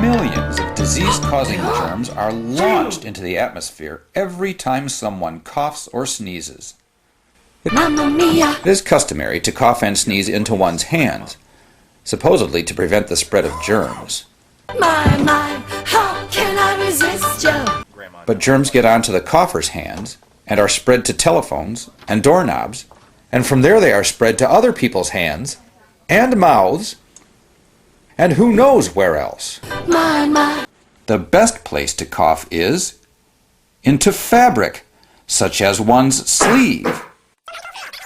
Millions of disease-causing germs are launched into the atmosphere every time someone coughs or sneezes. Mamma mia! It is customary to cough and sneeze into one's hands, supposedly to prevent the spread of germs. My, how can I resist you? But germs get onto the cougher's hands and are spread to telephones and doorknobs, and from there they are spread to other people's hands and mouths, and who knows where else. My. The best place to cough is into fabric, such as one's sleeve,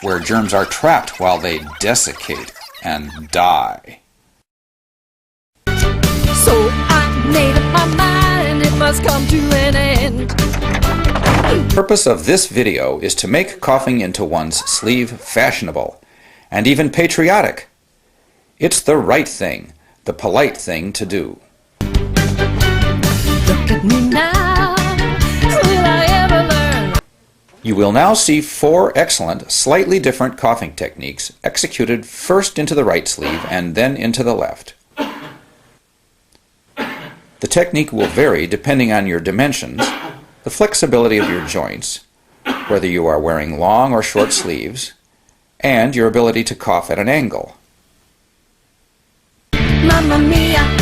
where germs are trapped while they desiccate and die. So I made up my mind, it must come to an end. The purpose of this video is to make coughing into one's sleeve fashionable and even patriotic. It's the right thing, the polite thing to do. Look at me now, will I ever learn? You will now see 4 excellent, slightly different coughing techniques executed first into the right sleeve and then into the left. The technique will vary depending on your dimensions, the flexibility of your joints, whether you are wearing long or short sleeves, and your ability to cough at an angle. Mamma mia!